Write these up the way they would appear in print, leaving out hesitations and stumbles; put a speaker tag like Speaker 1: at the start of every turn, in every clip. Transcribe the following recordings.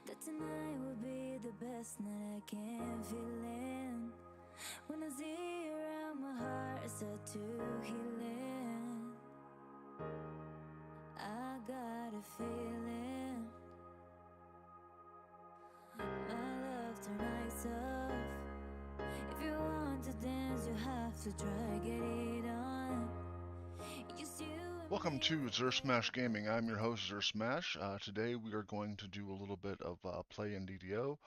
Speaker 1: that tonight will be the best night I can feel in. When I see you around, my heart is set to healing. I got a feeling my love tonight's off. If you want to dance, you have to try get it on.
Speaker 2: Welcome to Zer Smash Gaming. I'm your host, Zer Smash. Today we are going to do a little bit of play in DDO.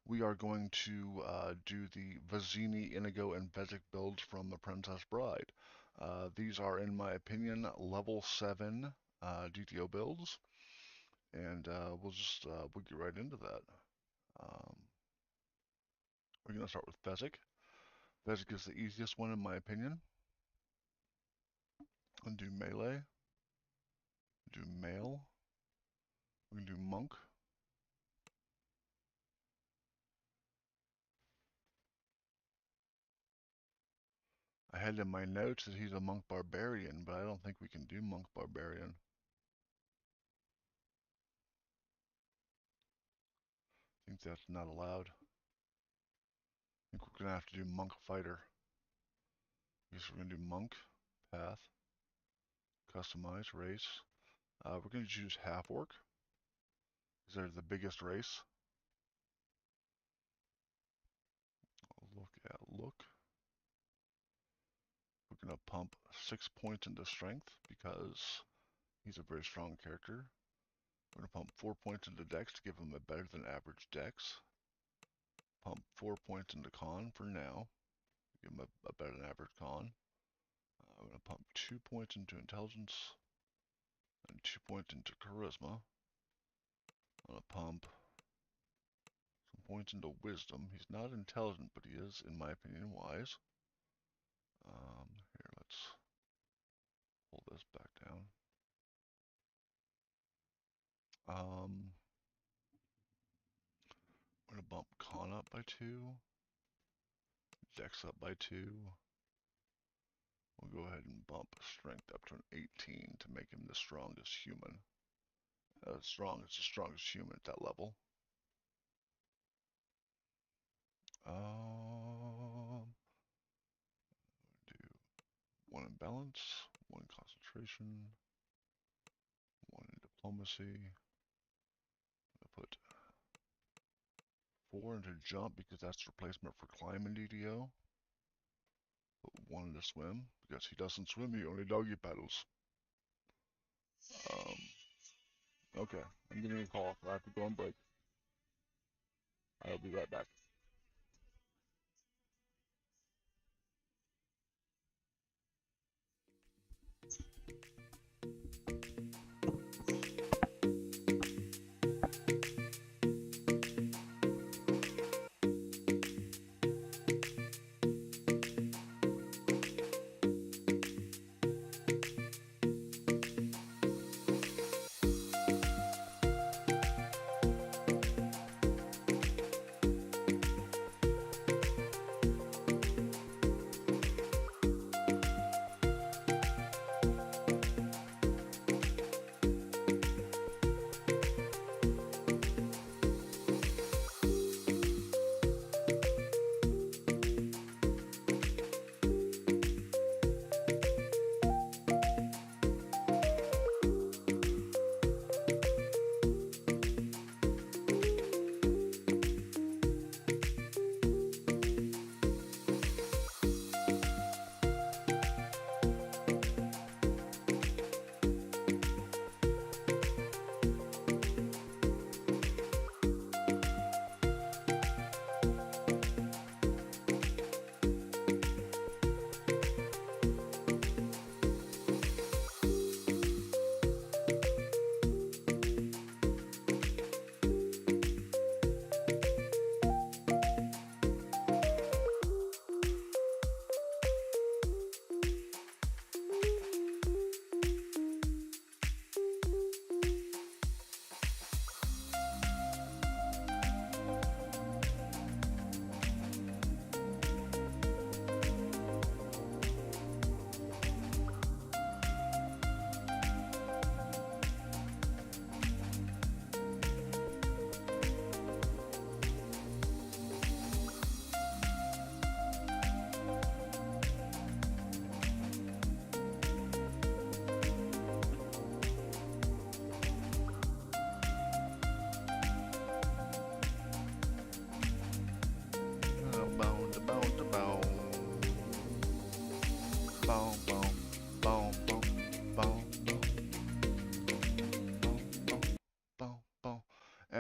Speaker 2: We are going to do the Vizzini, Inigo, and Bezic builds from the Princess Bride. These are, in my opinion, level 7 DDO builds, and we'll get right into that. Um, we're going to start with Bezic. Bezic is the easiest one, in my opinion. I'm going to do melee, do male, we can do monk. I had in my notes that he's a monk barbarian, but I don't think we can do monk barbarian. I think that's not allowed. I think we're gonna have to do monk fighter. I guess we're gonna do monk, path, customize, race. We're gonna choose half orc, because they're the biggest race. Look. We're gonna pump 6 points into strength because he's a very strong character. We're gonna pump 4 points into dex to give him a better than average dex. Pump 4 points into con for now, give him a better than average con. I'm going to pump 2 points into intelligence and 2 points into charisma. I'm going to pump some points into wisdom. He's not intelligent, but he is, in my opinion, wise. Here, let's pull this back down. I'm going to bump con up by 2, dex up by 2. We'll go ahead and bump strength up to an 18 to make him the strongest human. The strongest human at that level. Do 1 in balance, 1 in concentration, 1 in diplomacy. I'm gonna put 4 into jump because that's the replacement for climb in DDO. Put 1 into swim because he doesn't swim, he only doggy paddles. Okay, I'm getting a call. I have to go on break. I'll be right back.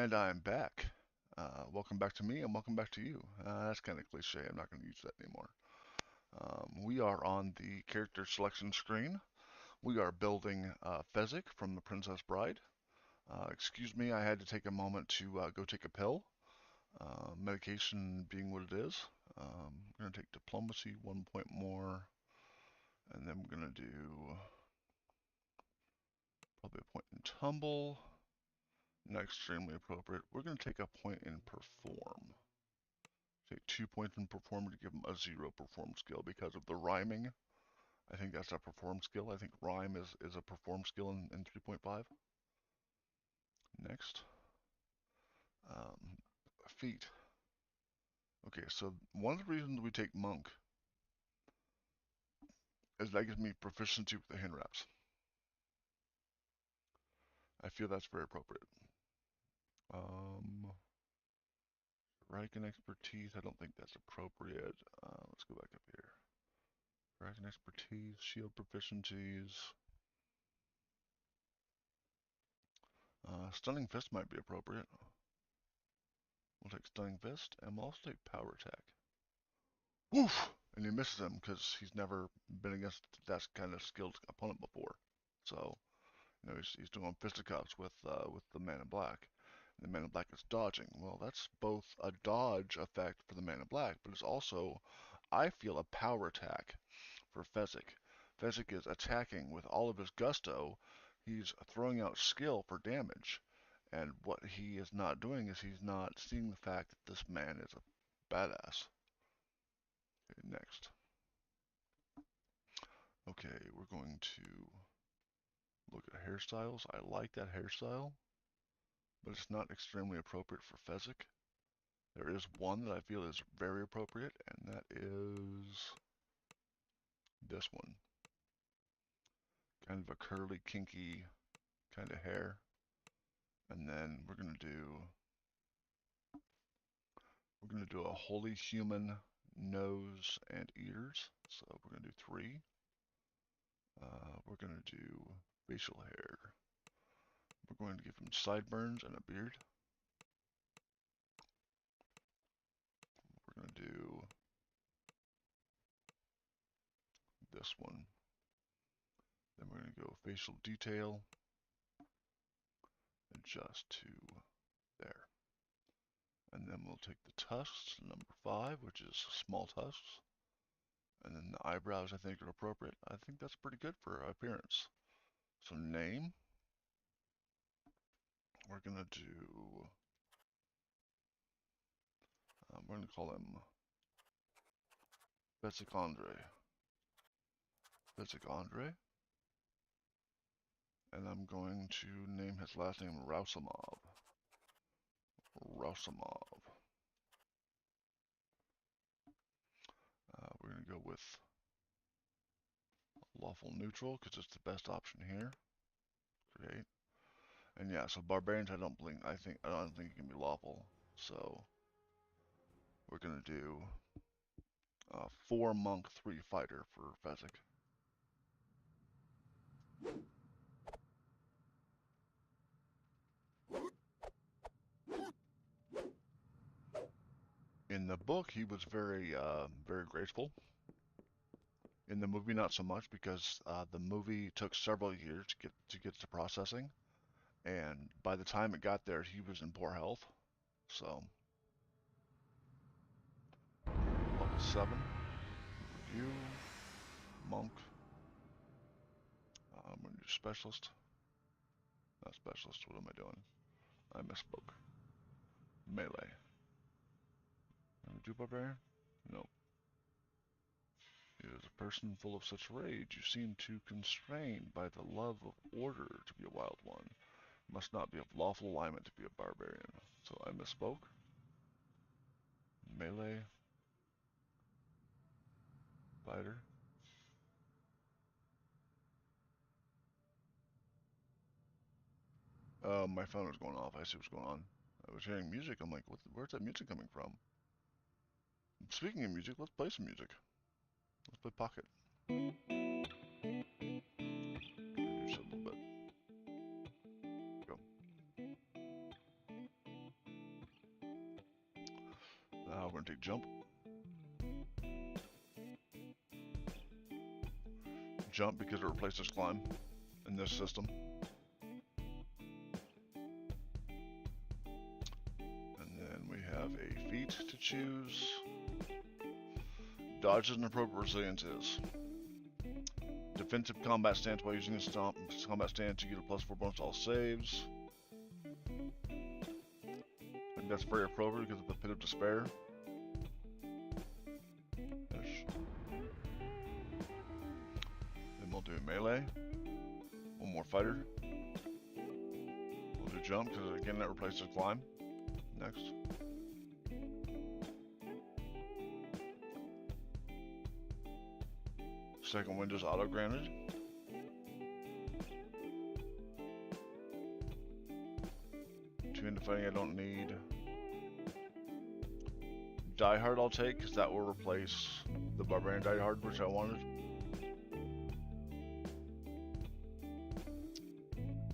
Speaker 2: And I'm back. Welcome back to me and welcome back to you. That's kind of cliche. I'm not going to use that anymore. We are on the character selection screen. We are building Fezzik from The Princess Bride. Excuse me, I had to take a moment to go take a pill. Medication being what it is. I'm going to take diplomacy 1 point more. And then we're going to do probably a point in tumble. Not extremely appropriate. We're going to take a point in perform. Take 2 points in perform to give them a 0 perform skill because of the rhyming. I think that's a perform skill. I think rhyme is a perform skill in 3.5. Next. Feat. Okay, so one of the reasons we take monk is that gives me proficiency with the hand wraps. I feel that's very appropriate. Riken expertise, I don't think that's appropriate. Let's go back up here. Riken expertise, shield proficiencies. Stunning fist might be appropriate. We'll take stunning fist, and we'll also take power attack. Woof! And he misses him because he's never been against that kind of skilled opponent before. So, you know, he's doing fisticuffs with the man in black. And the man in black is dodging. Well, that's both a dodge effect for the man in black, but it's also, I feel, a power attack for Fezzik. Fezzik is attacking with all of his gusto. He's throwing out skill for damage. And what he is not doing is he's not seeing the fact that this man is a badass. Okay, next. Okay, we're going to look at hairstyles. I like that hairstyle, but it's not extremely appropriate for Fezzik. There is one that I feel is very appropriate, and that is this one. Kind of a curly, kinky kind of hair. And then we're gonna do a wholly human nose and ears. So we're gonna do 3. We're gonna do facial hair. We're going to give him sideburns and a beard. We're gonna do this one. Then we're gonna go facial detail, adjust to there. And then we'll take the tusks, number 5, which is small tusks. And then the eyebrows I think are appropriate. I think that's pretty good for appearance. So name, we're gonna do, we're gonna call him Fezzik Andre. Fezzik Andre. And I'm going to name his last name Rousamov. Rousamov. We're going to go with lawful neutral because it's the best option here. Create. And yeah, so barbarians I don't think it can be lawful. So we're going to do 4 monk, 3 fighter for Fezzik. In the book, he was very graceful. In the movie, not so much because the movie took several years to get to processing, and by the time it got there, he was in poor health. So, level 7, review, monk. I'm gonna do specialist. Not specialist. What am I doing? I misspoke. Melee. Can we do barbarian? No. He is a person full of such rage, you seem too constrained by the love of order to be a wild one. Must not be of lawful alignment to be a barbarian. So I misspoke. Melee. Fighter. My phone was going off. I see what's going on. I was hearing music. I'm like, where's that music coming from? Speaking of music, let's play some music. Let's play Pocket. Just a little bit. Go. we're going to take jump. Jump because it replaces climb in this system. And then we have a feat to choose. Dodge is an appropriate, resilience is. Defensive combat stance while using a stomp. Combat stance, you get a +4 bonus to all saves. And that's very appropriate because of the Pit of Despair. Then we'll do melee. One more fighter. We'll do jump because again that replaces climb. Next. Second window's auto granted. Two into fighting I don't need. Die Hard I'll take because that will replace the Barbarian Die Hard, which I wanted.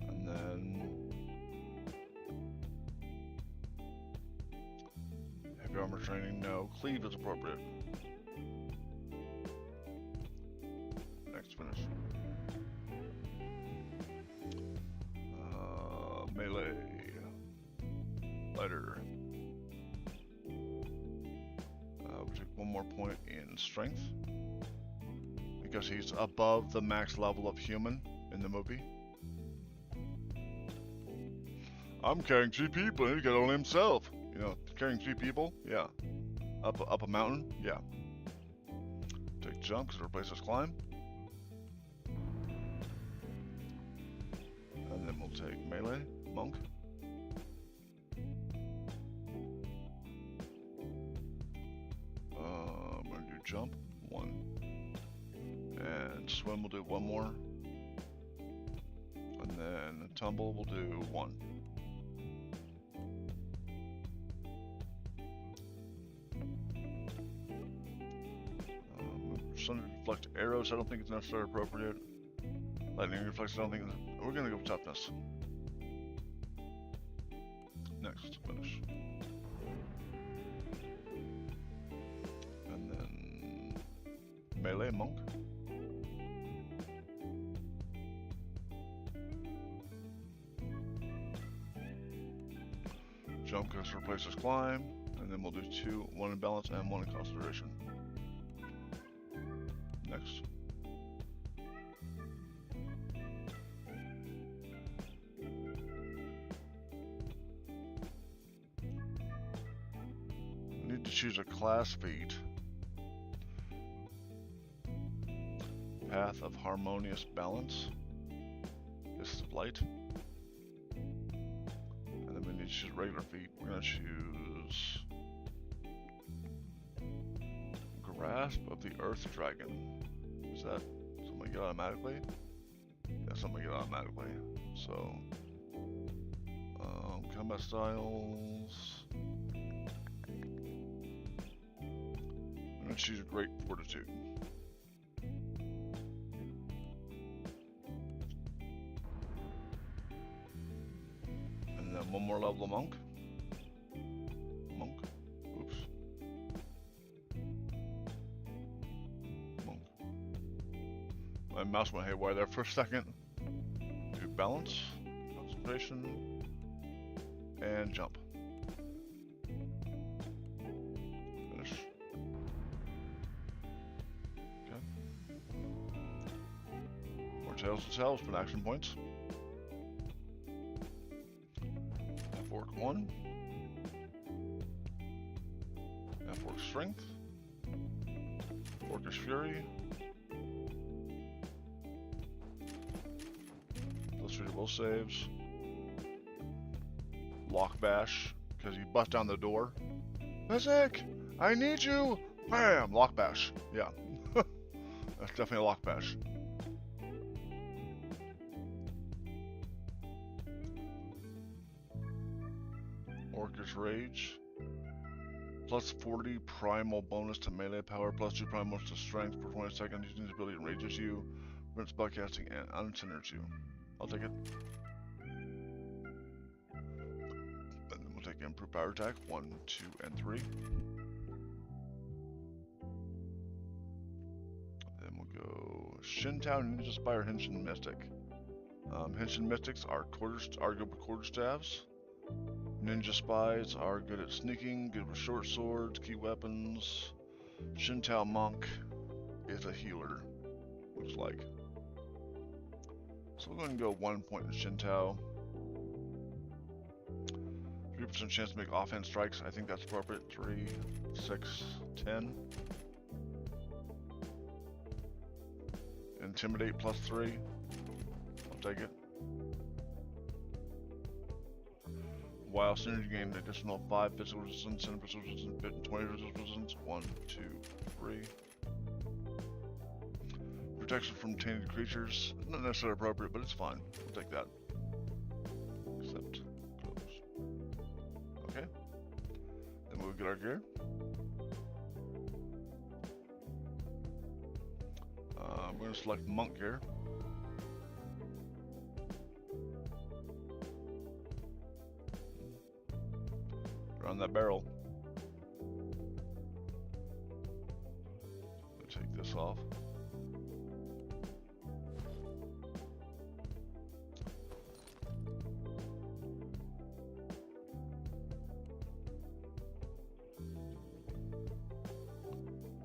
Speaker 2: And then heavy armor training, no. Cleave is appropriate. Next finish. Melee. Fighter. We'll take one more point in strength because he's above the max level of human in the movie. I'm carrying 3 people and he got only himself. You know, carrying 3 people, yeah. Up a mountain, yeah. Take jump because it replaces climb. And then we'll take melee, monk. I'm gonna do jump, 1. And swim we'll do 1 more. And then tumble we'll do 1. Sun reflect arrows, I don't think it's necessarily appropriate. Lightning reflex, I don't think we're gonna go with toughness. Next, finish. And then melee monk. Jump because it replaces climb, and then we'll do 2, 1 in balance and 1 in concentration. Next. We need to choose a class feat. Path of harmonious balance. This is light. And then we need to choose regular feat. We're going to choose Grasp of the Earth Dragon. Is that something we get automatically? Yeah, something we get automatically. So, combat styles. I'm going to choose Great Fortitude. And then 1 more level of monk. Oops. Monk. My mouse went haywire there for a second. Do balance, concentration, and jump. Finish. Okay. More tails to tails for action points. F-Orc 1. F-Orc Strength. Orcish Fury. Those 3 will saves. Lock Bash, because you bust down the door. Isaac, I need you! Bam! Lock Bash. Yeah. That's definitely a Lock Bash. Orcish Rage. Plus 40 primal bonus to melee power, plus 2 primal bonus to strength for 20 seconds using this ability enrages you, prevents spellcasting, and uncenters you. I'll take it. And then we'll take improved power attack, 1, 2, and 3. go Shintao, Ninja Spy, or Henshin Mystic. Henshin Mystics are good with quarterstaffs. Ninja Spies are good at sneaking, good with short swords, key weapons. Shintao Monk is a healer, looks like. So we're going to go 1 point in Shintao. 3% chance to make offhand strikes. I think that's appropriate. 3, 6, 10. Intimidate +3. I'll take it. While synergy gain an additional 5 physical resistance, 10 physical resistance, and 20 physical resistance. 1, 2, 3. Protection from tainted creatures. Not necessarily appropriate, but it's fine. We'll take that. Except close. Okay. Then we'll get our gear. We're going to select monk gear. Around that barrel. We'll take this off.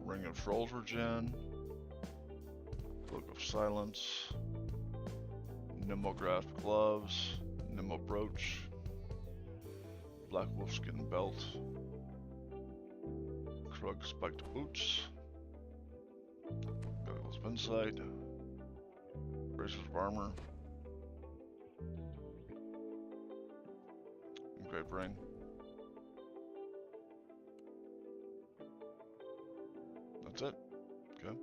Speaker 2: Ring of Trolls regen. Cloak of Silence. Nimble Grasp Gloves. Nimble Brooch. Black Wolfskin Belt. Krug Spiked Boots. Goggles of Insight. Braces of Armor. Engraved Ring. That's it. Okay.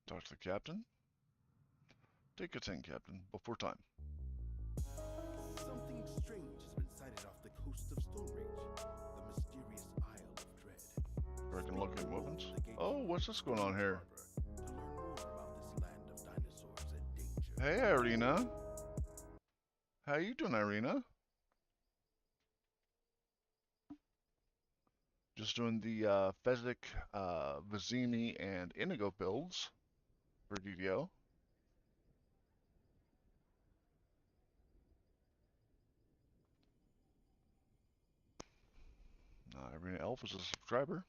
Speaker 2: Talk to the captain. Take a 10, Captain, before time.
Speaker 3: Something strange has been sighted off the coast of Stonereach, the mysterious Isle of Dread.
Speaker 2: I can look at weapons. Oh, what's this going on here?
Speaker 3: To learn more about this land of dinosaurs and danger.
Speaker 2: Hey, Irina. How you doing, Irina? Just doing the Fezzik, Vizzini, and Indigo builds for DDO. Irina Elf is a subscriber.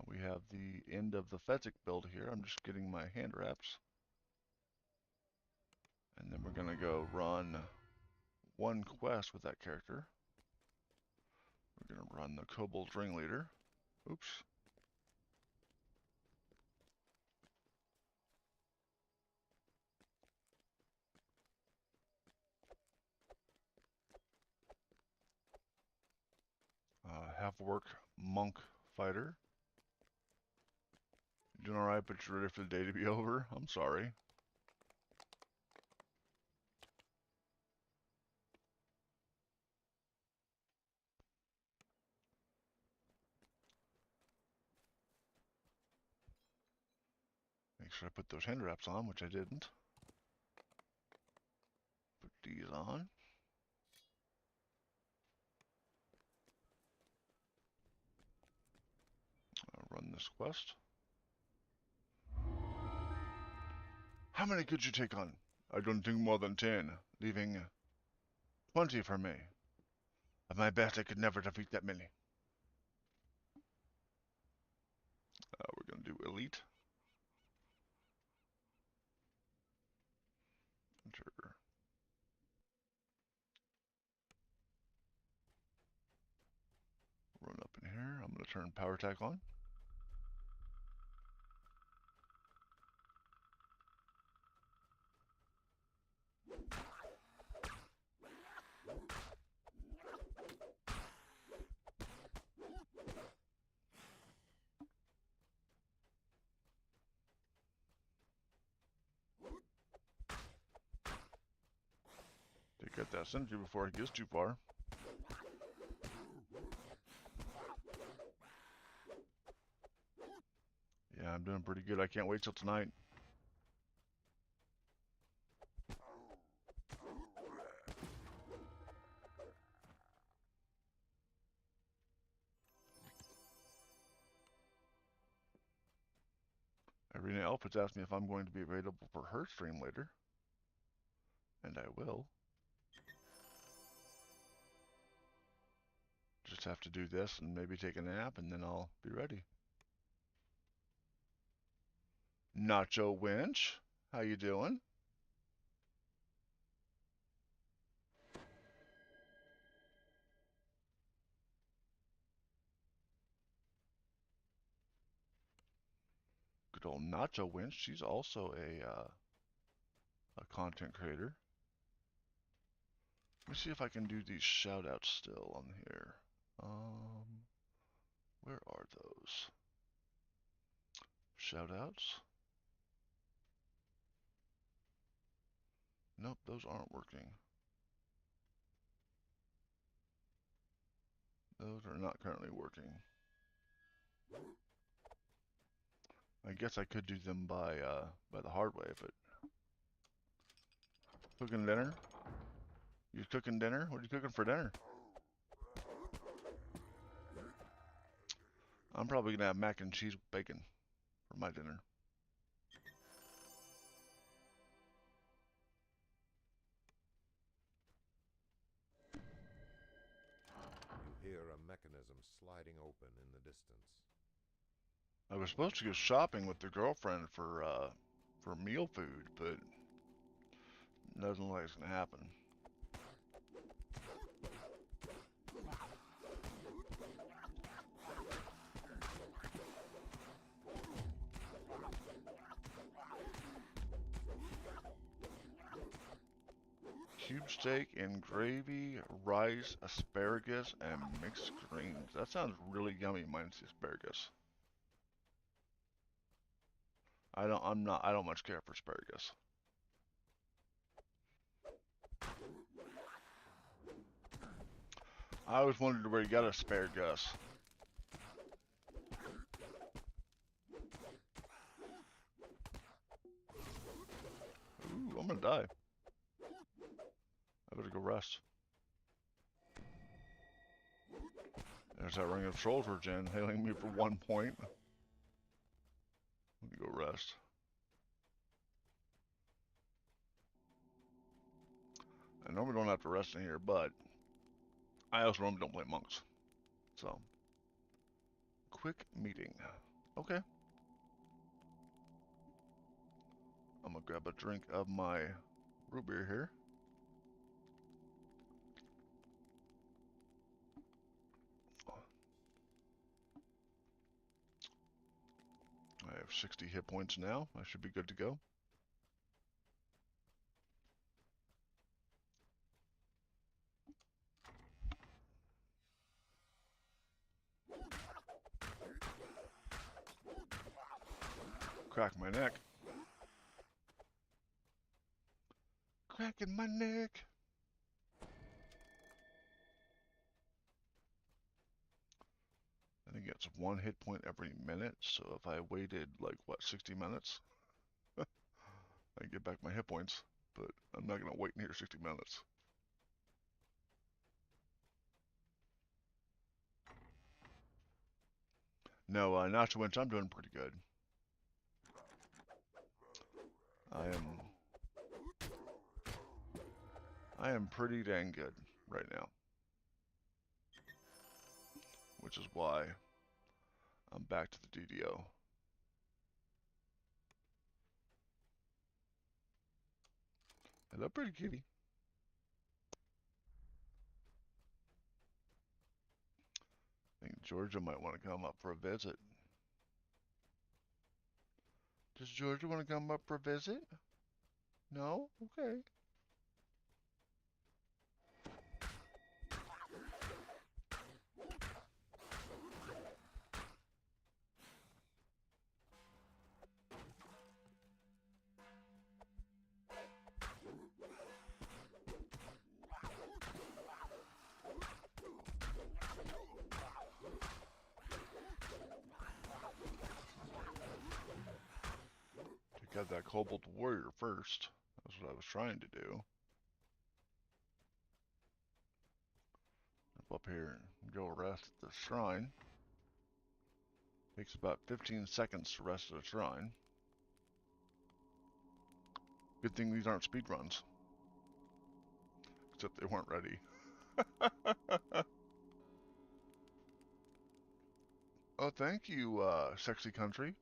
Speaker 2: We have the end of the Fezzik build here. I'm just getting my hand wraps. And then we're going to go run one quest with that character. We're going to run the Kobold Ringleader. Oops. Half-work Monk Fighter. You're doing alright, but you're ready for the day to be over? I'm sorry. Make sure I put those hand wraps on, which I didn't. Put these on. I'll run this quest. How many could you take on? I don't think more than 10, leaving 20 for me. At my best, I could never defeat that many. We're going to do Elite. Enter. Run up in here. I'm going to turn Power Attack on. To get that synergy before it gets too far. Yeah, I'm doing pretty good. I can't wait till tonight. Arena Elf has asked me if I'm going to be available for her stream later. And I will. Just have to do this and maybe take a nap and then I'll be ready. Nacho Winch, how you doing? Good old Nacho Winch. She's also a content creator. Let me see if I can do these shout outs still on here. Where are those? Shout outs? Nope, those aren't working. Those are not currently working. I guess I could do them by the hard way, but cooking dinner? You cooking dinner? What are you cooking for dinner? I'm probably gonna have mac and cheese with bacon for my dinner.
Speaker 4: You hear a mechanism sliding open in the distance.
Speaker 2: I was supposed to go shopping with the girlfriend for meal food, but doesn't look like it's gonna happen. Cube steak and gravy, rice, asparagus, and mixed greens. That sounds really yummy, minus the asparagus. I don't much care for asparagus. I always wondered where you got asparagus. Ooh, I'm gonna die. I better go rest. There's that ring of soldier gen hailing me for 1 point. Let me go rest. I normally don't have to rest in here, but I also normally don't play monks. So, quick meeting. Okay. I'm gonna grab a drink of my root beer here. I have 60 hit points now. I should be good to go. Crack my neck. Cracking my neck. I think it's 1 hit point every minute, so if I waited like, what, 60 minutes? I get back my hit points, but I'm not gonna wait in here 60 minutes. No, Nacho Winch, I'm doing pretty good. I am pretty dang good right now. Which is why I'm back to the DDO. Hello, pretty kitty. I think Georgia might want to come up for a visit. Does Georgia want to come up for a visit? No? Okay. Got that Kobold Warrior first. That's what I was trying to do. Up here and go rest at the shrine. Takes about 15 seconds to rest at a shrine. Good thing these aren't speed runs. Except they weren't ready. Oh, thank you, Sexy Country.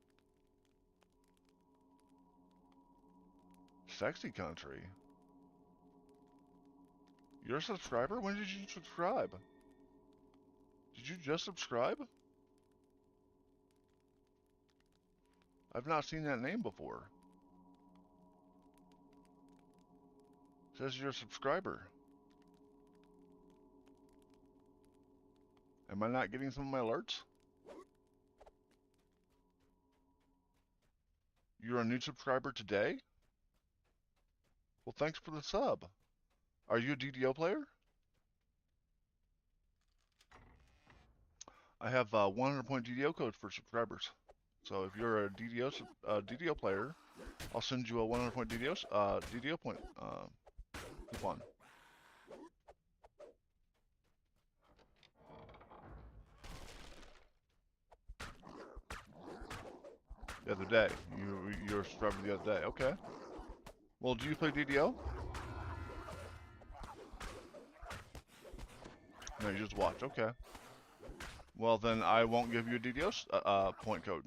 Speaker 2: Sexy Country. You're a subscriber? When did you subscribe? Did you just subscribe? I've not seen that name before. It says you're a subscriber. Am I not getting some of my alerts? You're a new subscriber today? Well, thanks for the sub. Are you a DDO player? I have 100-point DDO codes for subscribers. So if you're a DDO player, I'll send you a 100-point DDO point coupon. The other day. You were a subscriber the other day. Okay. Well, do you play DDO? No, you just watch. Okay. Well, then I won't give you a DDO point code.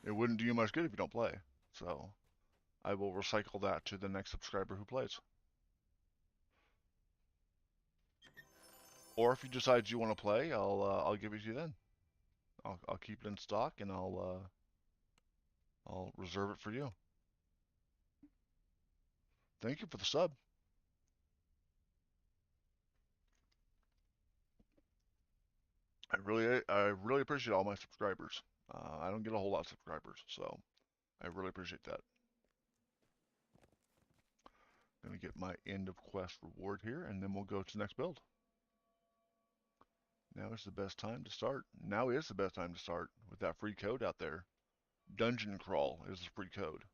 Speaker 2: It wouldn't do you much good if you don't play. So I will recycle that to the next subscriber who plays. Or if you decide you want to play, I'll give it to you then. I'll keep it in stock and I'll reserve it for you. Thank you for the sub. I really appreciate all my subscribers. I don't get a whole lot of subscribers, so I really appreciate that. Gonna get my end of quest reward here, and then we'll go to the next build. Now is the best time to start. Now is the best time to start with that free code out there. Dungeon Crawl is the free code.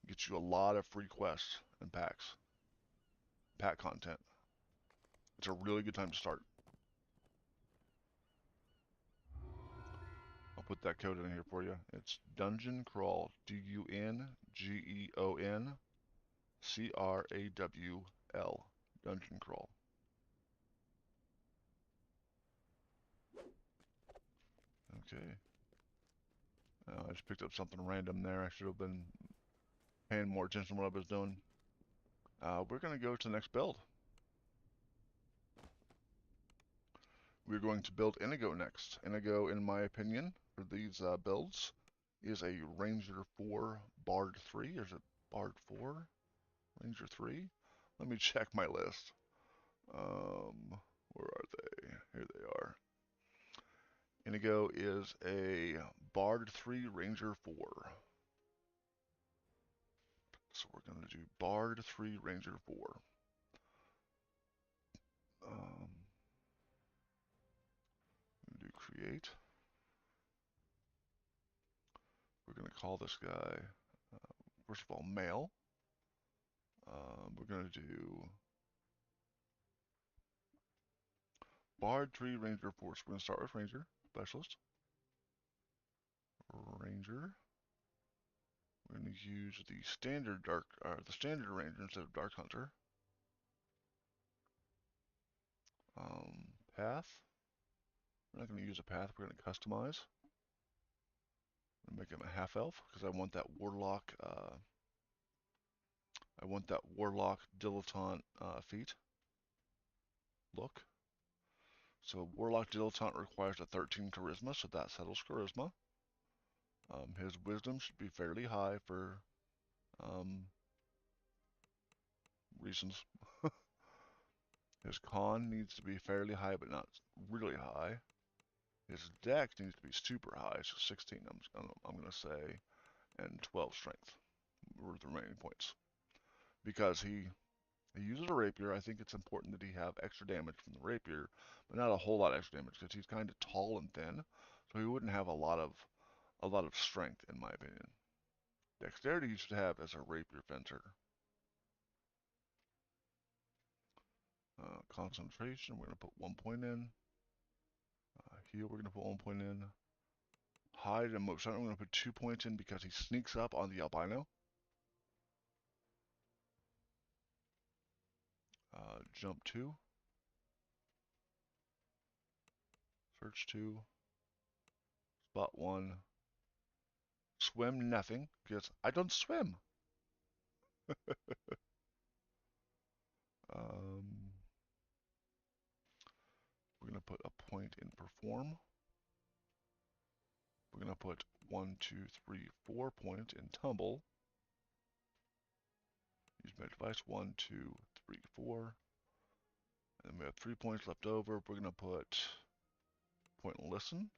Speaker 2: Gets you a lot of free quests and packs. Pack content. It's a really good time to start. I'll put that code in here for you. It's Dungeon Crawl. DUNGEONCRAWL. Dungeon Crawl. Okay. I just picked up something random there. I should have been paying more attention to what I was doing. We're going to go to the next build. We're going to build Inigo next. Inigo, in my opinion, for these builds, is a Ranger 4 Bard 3. Is it Bard 4? Ranger 3? Let me check my list. Where are they? Here they are. Inigo is a Bard 3 Ranger 4. So we're going to do Bard 3 Ranger 4. Do create. We're going to call this guy, first of all, male. We're going to do Bard 3 Ranger 4. So we're going to start with Ranger, Specialist. Ranger. We're going to use the standard Ranger instead of Dark Hunter. Path. We're not going to use a path. We're going to customize. I'm going to make him a half elf because I want that warlock. I want that warlock dilettante feat look. So warlock dilettante requires a 13 charisma, so that settles charisma. His wisdom should be fairly high for reasons. His con needs to be fairly high, but not really high. His dex needs to be super high, so 16 I'm going to say, and 12 strength were the remaining points. Because he uses a rapier, I think it's important that he have extra damage from the rapier, but not a whole lot of extra damage because he's kind of tall and thin, so he wouldn't have a lot of strength in my opinion. Dexterity you should have as a rapier fencer. Concentration, we're going to put 1 point in. Heal, we're going to put 1 point in. Hide and motion, I'm going to put 2 points in because he sneaks up on the albino. Jump 2. Search 2. Spot 1. Swim nothing, because I don't swim. We're going to put a point in perform. We're going to put 1, 2, 3, 4 point in tumble. Use my device 1, 2, 3, 4. And then we have 3 points left over. We're going to put point in listen.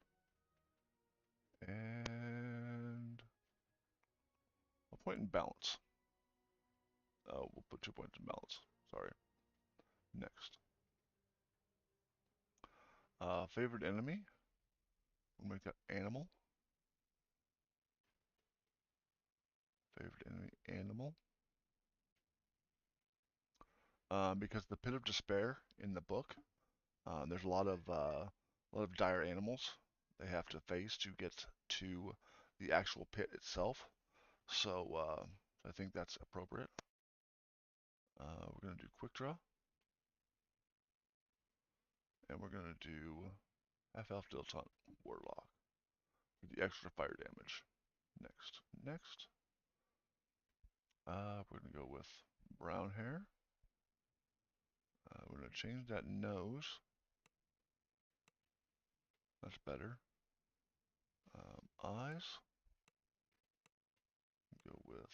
Speaker 2: And a point in balance. We'll put 2 points in balance. Sorry. Next. Favorite enemy. We'll make that animal. Favorite enemy, animal. Because the pit of despair in the book, there's a lot of dire animals they have to face to get to the actual pit itself. So I think that's appropriate. We're gonna do quick draw, and we're gonna do half-elf dilettante warlock with the extra fire damage. Next. We're gonna go with brown hair. We're gonna change that nose. That's better. Eyes. Go with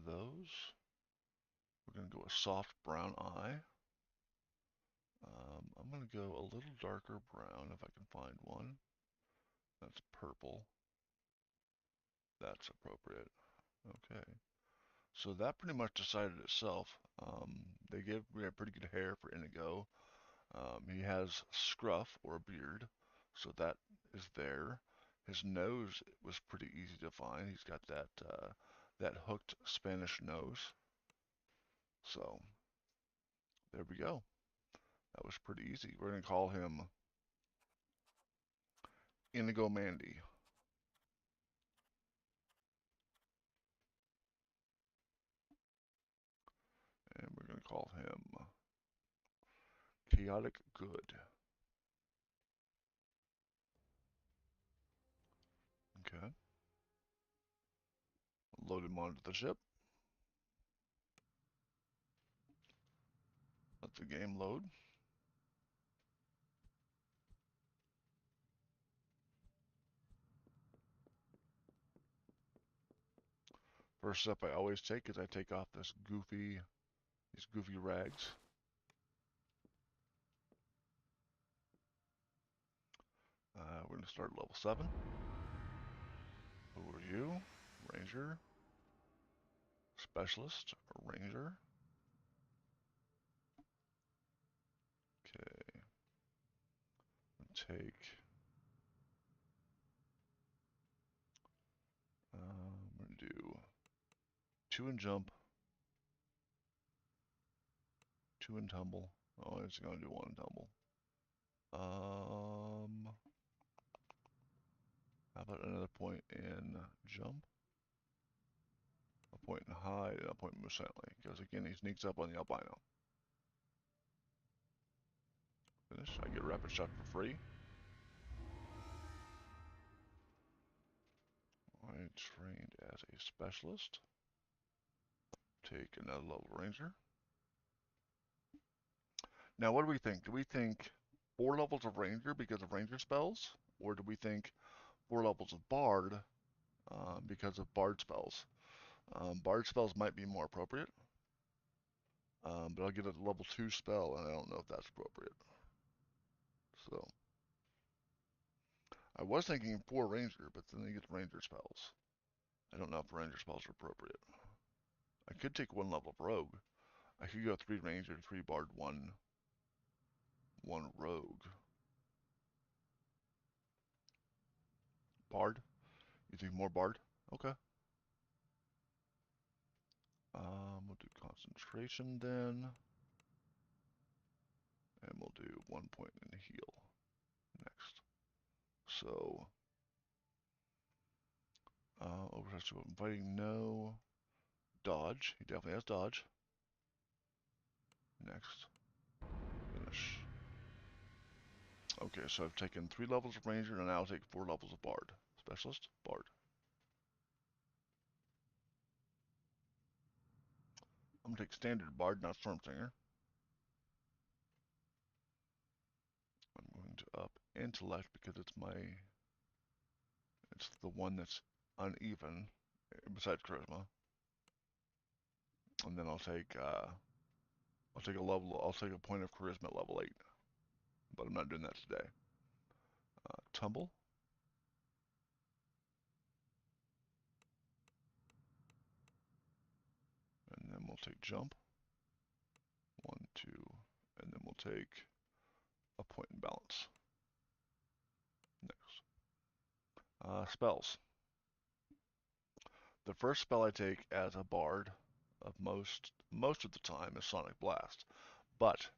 Speaker 2: those. We're gonna go a soft brown eye. I'm gonna go a little darker brown if I can find one. That's purple. That's appropriate. Okay. So that pretty much decided itself. They gave me a pretty good hair for Indigo. He has scruff or a beard, so that is there. His nose was pretty easy to find. He's got that hooked Spanish nose. So there we go. That was pretty easy. We're gonna call him Indigo Mandy. And we're gonna call him Chaotic Good. Okay. Load him onto the ship. Let the game load. First step I always take is I take off these goofy rags. We're gonna start level 7. Who are you? Ranger. Specialist. Ranger. Okay. Take. I'm gonna do 2 in jump. 2 in tumble. Oh, it's gonna do 1 in tumble. How about another point in jump? A point in hide and a point in move silently. Because again, he sneaks up on the albino. Finish. I get rapid shot for free. I trained as a specialist. Take another level ranger. Now, what do we think? Do we think 4 levels of ranger because of ranger spells? Or do we think 4 levels of bard because of bard spells? Bard spells might be more appropriate. But I'll get a level 2 spell, and I don't know if that's appropriate. So, I was thinking 4 ranger, but then they get ranger spells. I don't know if ranger spells are appropriate. I could take 1 level of rogue. I could go 3 ranger, 3 bard, 1 rogue. Bard? You think more bard? Okay. We'll do concentration then. And we'll do 1 point in heal next. So, oversize to inviting, no. dodge. He definitely has dodge. Next. Finish. Okay, so I've taken 3 levels of Ranger, and now I'll take 4 levels of Bard. Specialist, Bard. I'm going to take standard Bard, not Stormsinger. I'm going to up Intellect because it's the one that's uneven, besides Charisma. And then I'll take a point of Charisma at level 8. But I'm not doing that today. Tumble. And then we'll take Jump. 1, 2, and then we'll take a point in Balance. Next. Spells. The first spell I take as a Bard of most of the time is Sonic Blast. But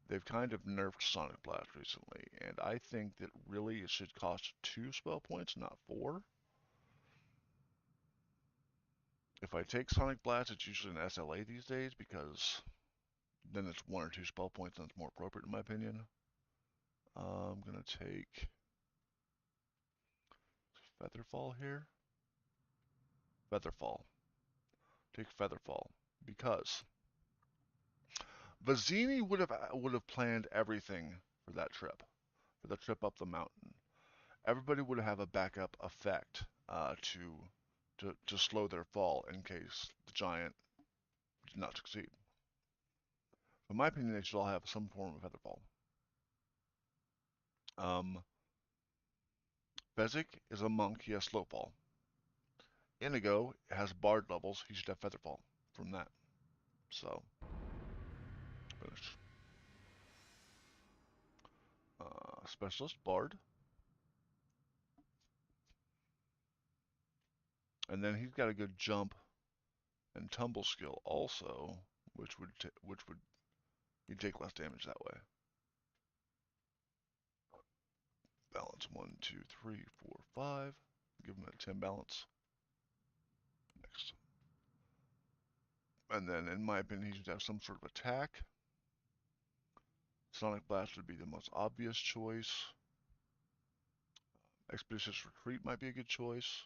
Speaker 2: they've kind of nerfed Sonic Blast recently, and I think that really it should cost 2 spell points, not 4. If I take Sonic Blast, it's usually an SLA these days, because then it's 1 or 2 spell points, and it's more appropriate in my opinion. I'm going to take Featherfall here. Featherfall. Take Featherfall, because Vizzini would have planned everything for that trip up the mountain. Everybody would have a backup effect to slow their fall in case the giant did not succeed. In my opinion, they should all have some form of Featherfall. Bezic is a monk, he has Slowfall. Inigo has Bard levels, he should have Featherfall from that. So, finish. Specialist, Bard. And then he's got a good jump and tumble skill also, which would he'd take less damage that way. Balance 1, 2, 3, 4, 5. Give him a 10 balance. Next. And then, in my opinion, he should have some sort of attack. Sonic Blast would be the most obvious choice. Expeditious Retreat might be a good choice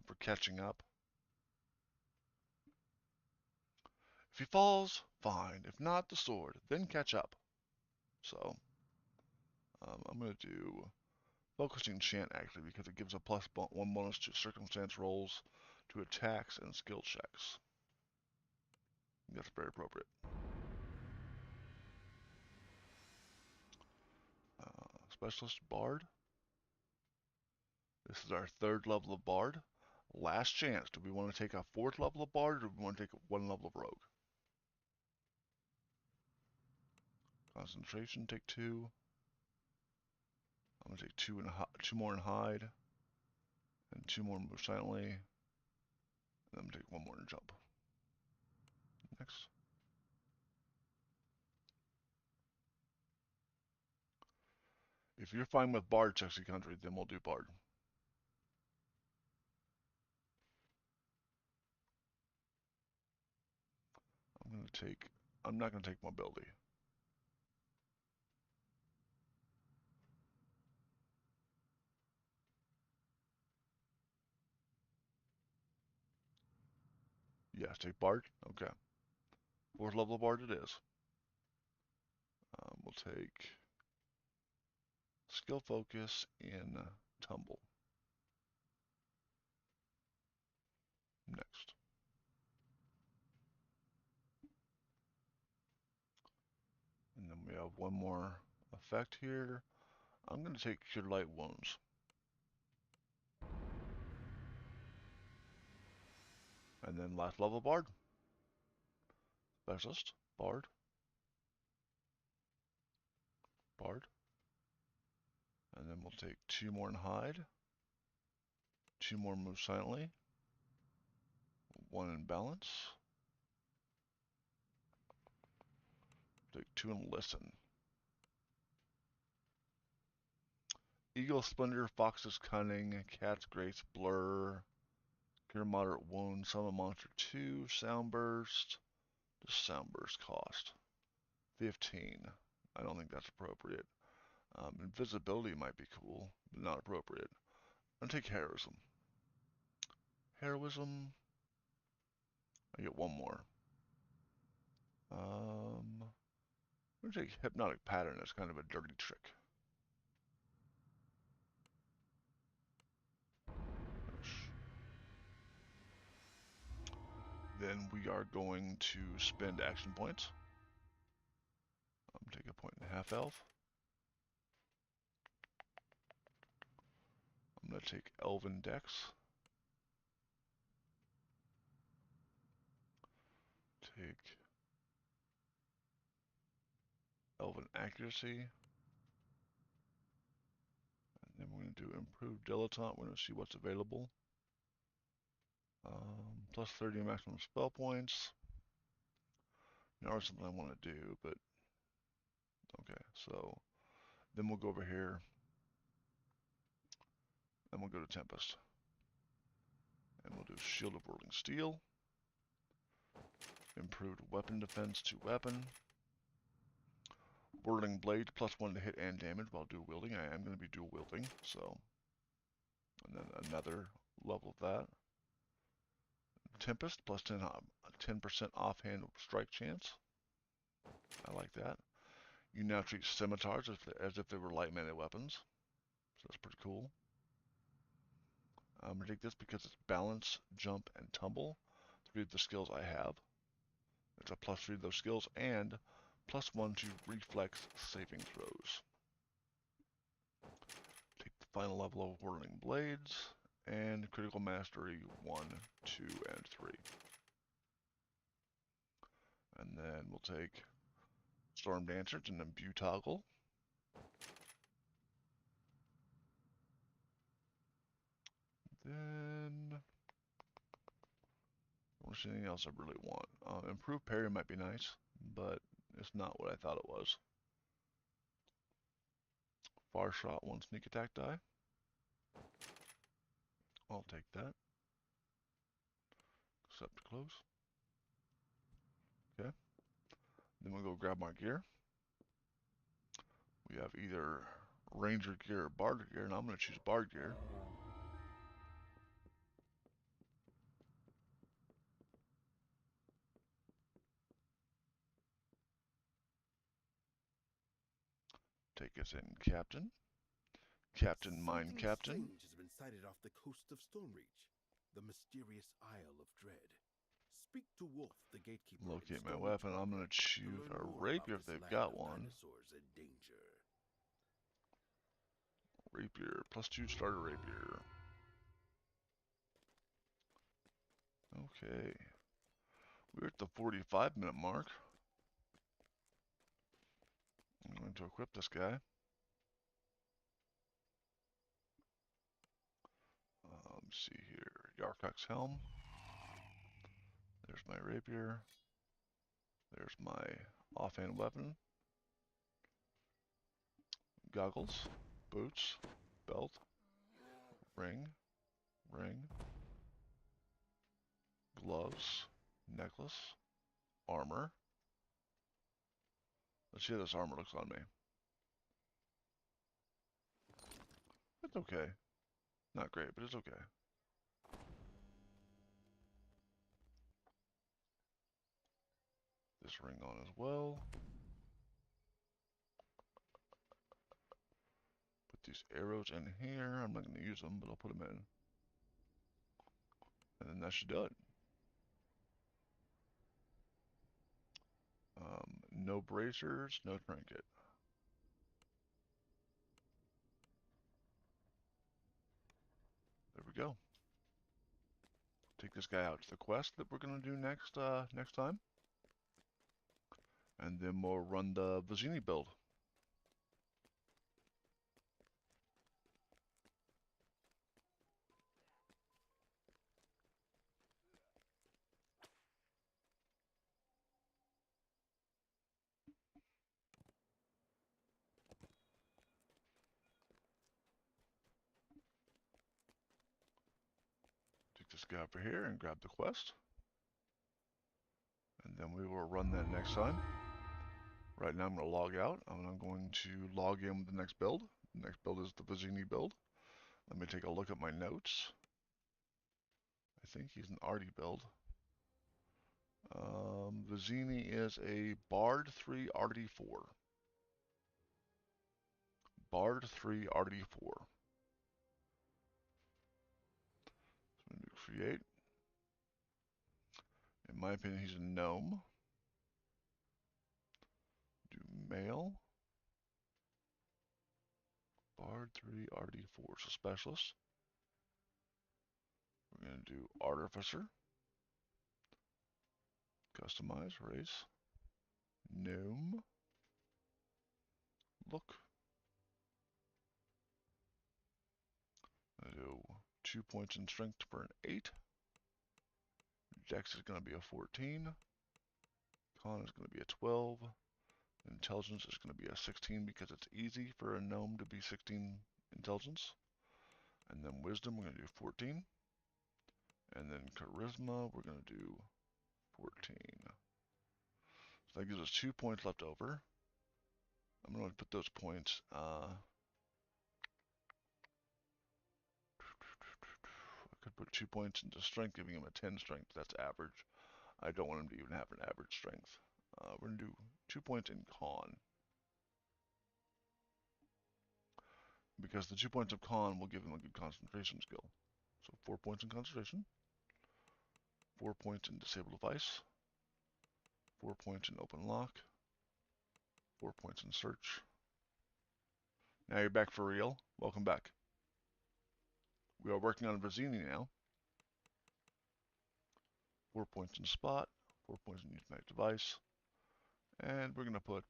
Speaker 2: for catching up. If he falls, fine. If not, the sword. Then catch up. So, I'm going to do Focusing Chant, actually, because it gives a +1 bonus to circumstance rolls, to attacks, and skill checks. That's very appropriate. Specialist Bard. This is our 3rd level of Bard. Last chance. Do we want to take a 4th level of Bard, or do we want to take 1 level of Rogue? Concentration, take 2. I'm going to take 2 more in Hide, and 2 more Move Silently, and then I'm going to take 1 more in Jump. Next. If you're fine with Bard, Sexy Country, then we'll do Bard. I'm not going to take Mobility. Yes, take Bard. Okay. 4th level Bard it is. We'll take Skill Focus in Tumble. Next. And then we have 1 more effect here. I'm going to take Cure Light Wounds. And then last level Bard. Specialist, Bard. Bard. And then we'll take 2 more in Hide. 2 more Move Silently. 1 in Balance. Take 2 in Listen. Eagle Splendor, Fox's Cunning, Cat's Grace, Blur, Cure moderate wound, summon monster 2, sound burst. Does sound burst cost? 15. I don't think that's appropriate. Invisibility might be cool, but not appropriate. I'm gonna take heroism. Heroism. I get one more. I'm gonna take hypnotic pattern as kind of a dirty trick. Then we are going to spend action points. Take a point in half elf. I'm going to take Elven Dex. Take Elven Accuracy. And then we're going to do Improved Dilettante. We're going to see what's available. Plus 30 maximum spell points. Now there's something I want to do, but okay, so then we'll go over here and we'll go to Tempest. And we'll do Shield of Whirling Steel. Improved Weapon Defense to Weapon. Whirling Blade, +1 to hit and damage while dual wielding. I am going to be dual wielding, so. And then another level of that. Tempest, plus 10% offhand strike chance. I like that. You now treat scimitars as if they were light melee weapons. So that's pretty cool. I'm going to take this because it's balance, jump, and tumble. 3 of the skills I have. It's a +3 of those skills, and +1 to reflex saving throws. Take the final level of Whirling Blades, and Critical Mastery 1, 2, and 3. And then we'll take Storm Dancer and Imbue Toggle. Then, I don't see anything else I really want. Improved Parry might be nice, but it's not what I thought it was. Far Shot 1 sneak attack die. I'll take that. Accept to close. Okay. Then we'll go grab my gear. We have either Ranger gear or Bard gear, and I'm going to choose Bard gear. Take us in, Captain. Captain, Mine
Speaker 3: Something
Speaker 2: Captain.
Speaker 3: strange has been sighted off the coast of Stonereach, the mysterious Isle of Dread. Speak to Wolf, the gatekeeper.
Speaker 2: Locate my weapon. I'm going to choose a rapier if they've got one. Rapier, +2 starter rapier. Okay. We're at the 45-minute mark. I'm going to equip this guy. See here. Yarkok's helm. There's my rapier. There's my offhand weapon. Goggles. Boots. Belt. Ring. Gloves. Necklace. Armor. Let's see how this armor looks on me. It's okay. Not great, but it's okay. This ring on as well. Put these arrows in here. I'm not going to use them, but I'll put them in. And then that should do it. No bracers, no trinket. There we go. Take this guy out to the quest that we're going to do next time. And then we'll run the Vizzini build. Take this go over here and grab the quest. And then we will run that next time. Right now I'm going to log out, and I'm going to log in with the next build. The next build is the Vizzini build. Let me take a look at my notes. I think he's an arty build. Vizzini is a Bard 3 arty 4. Bard 3 arty 4. So I'm going to create. In my opinion, he's a gnome. Do male. Bard 3 arty 4. So specialist. We're going to do artificer. Customize race. Gnome. Look. I do 2 points in strength for an 8. Dex is going to be a 14. Con is going to be a 12. Intelligence is going to be a 16 because it's easy for a gnome to be 16 intelligence. And then wisdom, we're going to do 14. And then charisma, we're going to do 14. So that gives us 2 points left over. I'm going to put those points. I could put 2 points into strength, giving him a 10 strength. That's average. I don't want him to even have an average strength. We're going to do 2 points in con. Because the 2 points of con will give him a good concentration skill. So 4 points in concentration. 4 points in disable device. 4 points in open lock. 4 points in search. Now you're back for real. Welcome back. We are working on Vizzini now. 4 points in spot. 4 points in use magic device. And we're going to put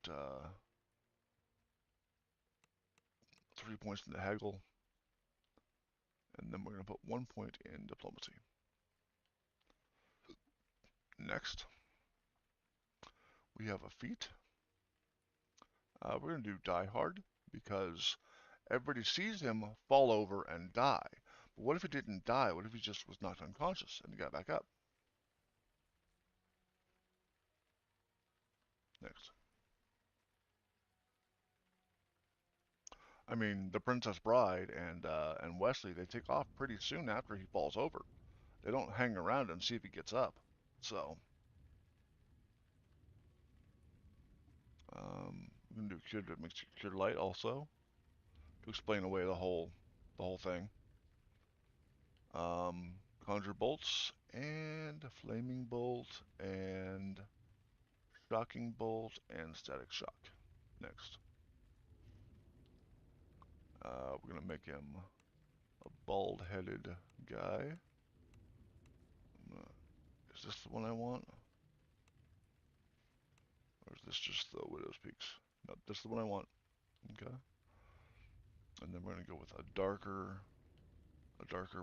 Speaker 2: 3 points in the haggle. And then we're going to put 1 point in diplomacy. Next, we have a feat. We're going to do die hard because everybody sees him fall over and die. But what if he didn't die? What if he just was knocked unconscious and he got back up? Next. I mean, the Princess Bride and Wesley, they take off pretty soon after he falls over. They don't hang around and see if he gets up. So, we're gonna do cure to mix cure light also to explain away the whole thing. Conjure bolts and flaming bolt and shocking bolt and static shock. Next. We're going to make him a bald-headed guy. Is this the one I want? Or is this just the Widow's Peaks? No, this is the one I want. Okay. And then we're going to go with a darker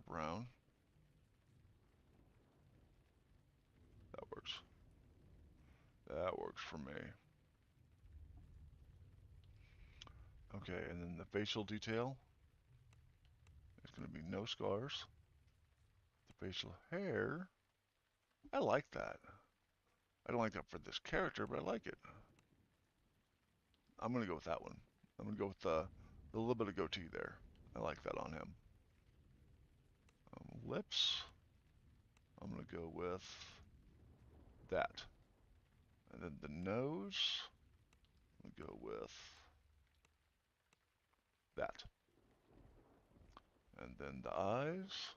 Speaker 2: brown. That works. That works for me. Okay, and then the facial detail is going to be no scars. The facial hair, I like that. I don't like that for this character, but I like it. I'm going to go with that one. I'm going to go with the little bit of goatee there. I like that on him. Lips, I'm going to go with that. And then the nose, I'm going to go with that. And then the eyes,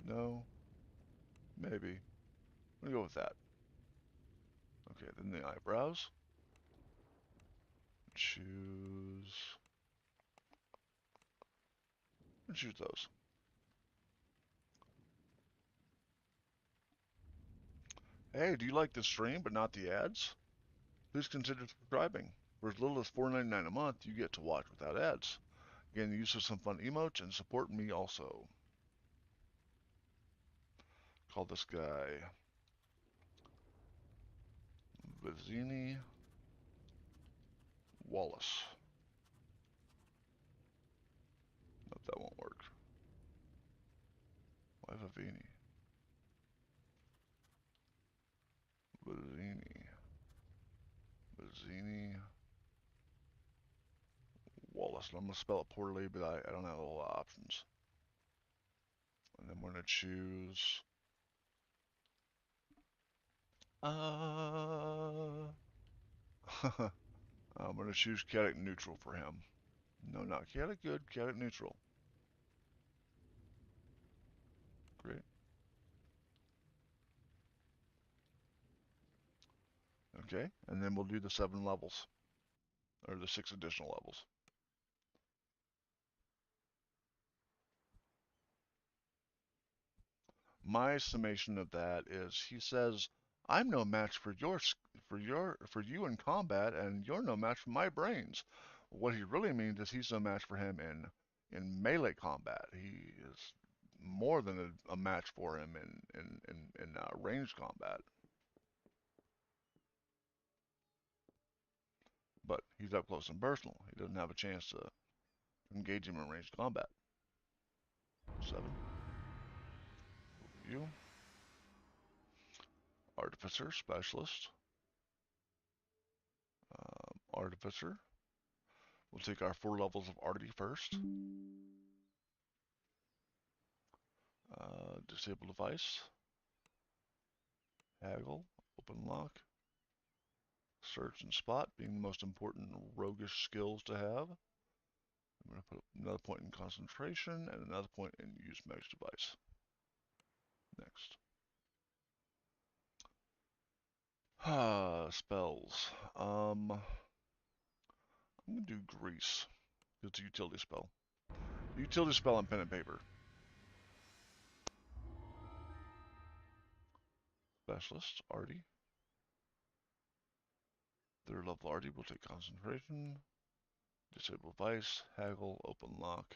Speaker 2: no, maybe. I'm going to go with that. Okay, then the eyebrows. Choose those. Hey, do you like the stream but not the ads? Please consider subscribing. For as little as $4.99 a month, you get to watch without ads. Again, the use of some fun emotes and support me also. Call this guy Vizzini Wallace. Nope, that won't work. Lavini. Mazzini. Wallace. I'm going to spell it poorly, but I don't have a lot of options. And then we're going to choose... I'm going to choose chaotic neutral for him. No, not chaotic good, chaotic neutral. Great. Okay, and then we'll do the 7 levels. Or the 6 additional levels. My summation of that is he says, I'm no match for you in combat, and you're no match for my brains. What he really means is he's no match for him in melee combat. He is more than a match for him in ranged combat. But he's up close and personal. He doesn't have a chance to engage him in ranged combat. 7. You. Artificer, Specialist. Artificer. We'll take our 4 levels of Arty first. Disable device. Haggle. Open lock. Search and spot being the most important roguish skills to have. I'm going to put another point in concentration and another point in use magic device. Next. Spells. I'm going to do Grease. It's a utility spell. Utility spell on pen and paper. Specialist, Arty. 3rd level Arty will take concentration. Disable device, haggle, open lock,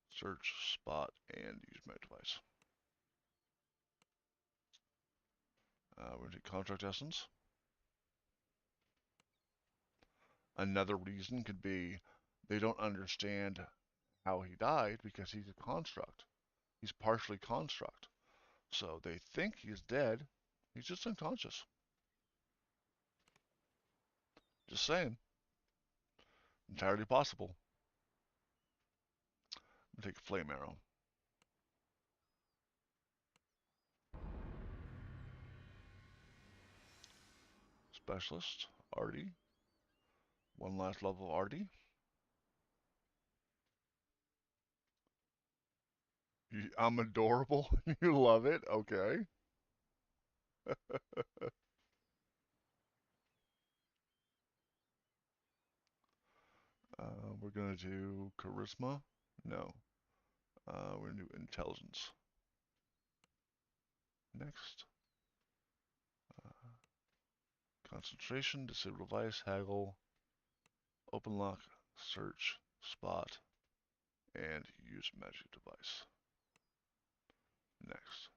Speaker 2: search, spot, and use my device. We're going to take contract essence. Another reason could be they don't understand how he died because he's a construct. He's partially construct. So they think he's dead. He's just unconscious. Just saying. Entirely possible. I'm going to take a flame arrow. Specialist, Arty. 1 last level Arty. I'm adorable. You love it? Okay. We're going to do charisma. No. We're going to do intelligence. Next. Concentration, disable device, haggle, open lock, search, spot, and use magic device. Next.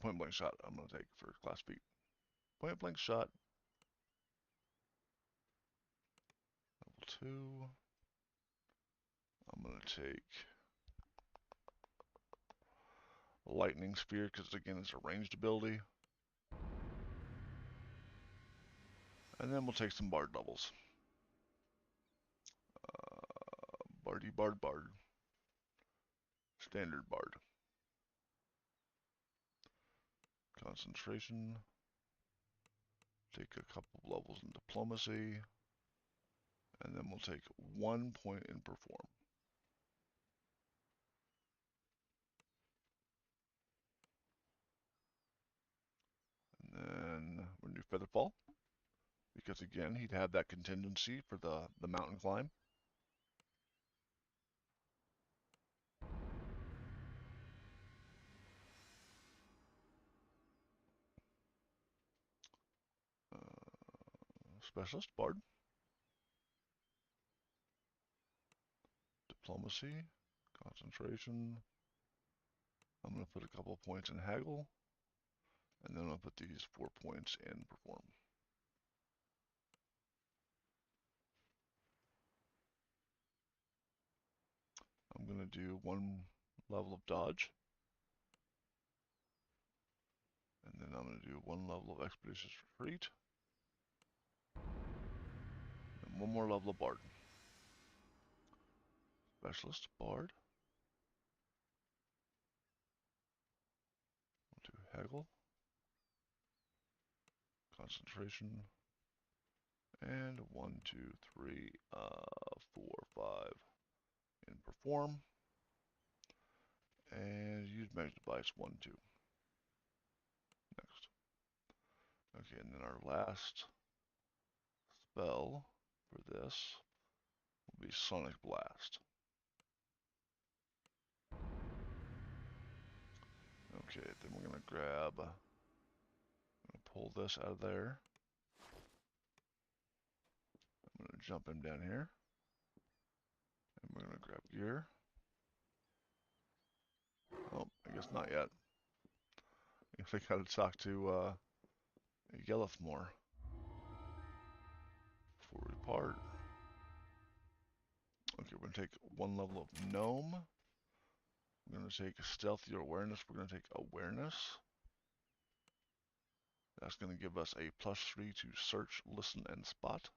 Speaker 2: Point blank shot I'm going to take for class beat. Point blank shot. Level 2. I'm going to take lightning sphere because again it's a ranged ability. And then we'll take some bard doubles. Bardy, bard, bard. Standard bard. Concentration. Take a couple of levels in diplomacy. And then we'll take 1 point in perform. And then we'll do Featherfall. Because again, he'd have that contingency for the mountain climb. Specialist, bard. Diplomacy, concentration. I'm going to put a couple points in haggle. And then I'll put these 4 points in perform. I'm going to do 1 level of dodge. And then I'm going to do 1 level of expeditious retreat. And 1 more level of bard. Specialist, bard. We'll do haggle. Concentration. And 1, 2, 3, 4, 5. And perform. And use magic device 1, 2. Next. Okay, and then our last spell for this will be Sonic Blast. Okay, then we're gonna grab, I'm gonna pull this out of there. I'm gonna jump him down here. And we're gonna grab gear. Oh, I guess not yet. I guess I gotta talk to Yelleth more before we part. Okay, we're gonna take 1 level of Gnome. We're gonna take Stealthy or Awareness. We're gonna take Awareness. That's gonna give us a +3 to Search, Listen, and Spot.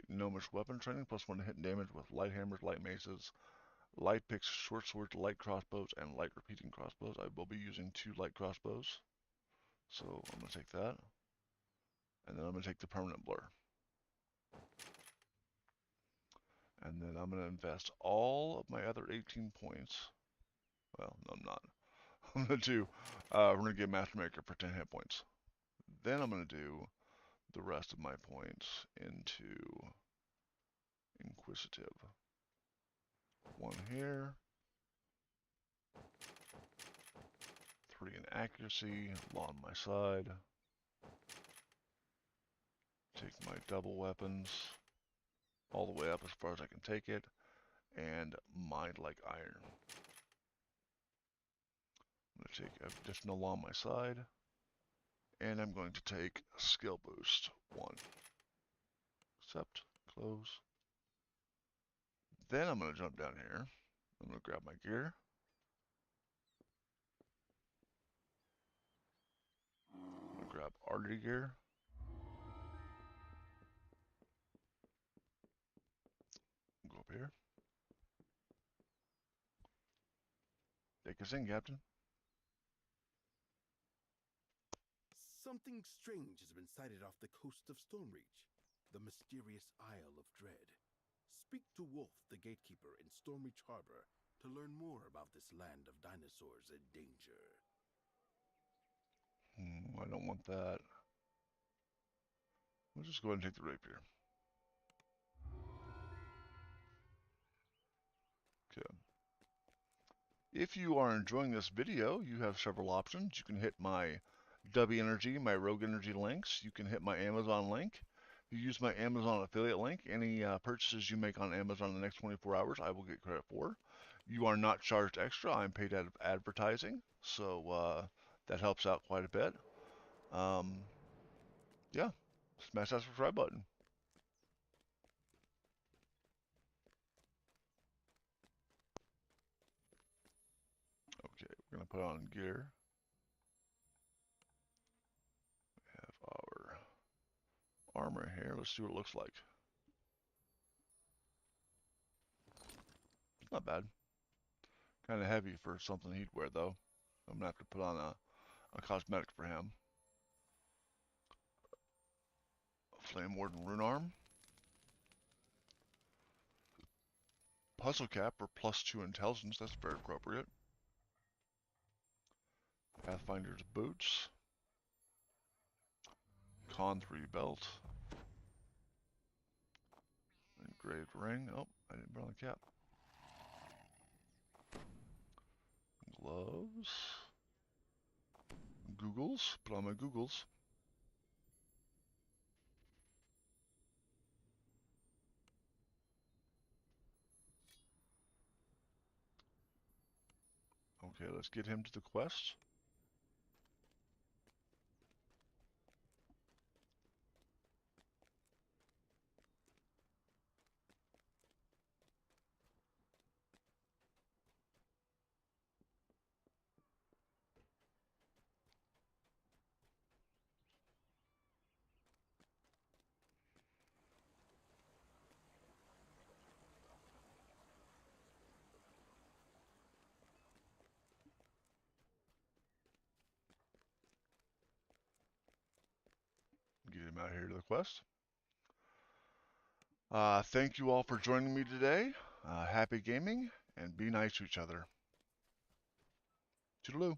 Speaker 2: Gnomish weapon training, +1 to hit damage with light hammers, light maces, light picks, short swords, light crossbows, and light repeating crossbows. I will be using 2 light crossbows. So I'm going to take that. And then I'm going to take the permanent blur. And then I'm going to invest all of my other 18 points. Well, no, I'm not. I'm going to do Renegade Mastermaker for 10 hit points. Then I'm going to do the rest of my points into Inquisitive. 1 here. 3 in accuracy, law on my side. Take my double weapons all the way up as far as I can take it, and mind like iron. I'm going to take additional law on my side, and I'm going to take skill boost 1. Accept, close. Then I'm going to jump down here. I'm going to grab my gear. I'm going to grab artery gear. Go up here. Take us in, Captain.
Speaker 3: Something strange has been sighted off the coast of Stormreach, the mysterious Isle of Dread. Speak to Wolf, the gatekeeper in Stormreach Harbor, to learn more about this land of dinosaurs in danger.
Speaker 2: I don't want that. We'll just go ahead and take the rapier. Okay. If you are enjoying this video, you have several options. You can hit my W Energy, my Rogue Energy links. You can hit my Amazon link. If you use my Amazon affiliate link, any purchases you make on Amazon in the next 24 hours, I will get credit for. You are not charged extra. I'm paid out of advertising, so that helps out quite a bit. Yeah, smash that subscribe button. Okay, we're going to put on gear. We have our armor here. Let's see what it looks like. It's not bad. Kind of heavy for something he'd wear, though. I'm going to have to put on a cosmetic for him. Flame Warden Rune Arm. Puzzle Cap for +2 intelligence. That's very appropriate. Pathfinder's Boots. Con 3 Belt. Engraved Ring. Oh, I didn't put on the cap. Gloves. Googles. Put on my googles. Okay, let's get him to the quest. Lead him out here to the quest. Thank you all for joining me today. Happy gaming, and be nice to each other. Toodaloo.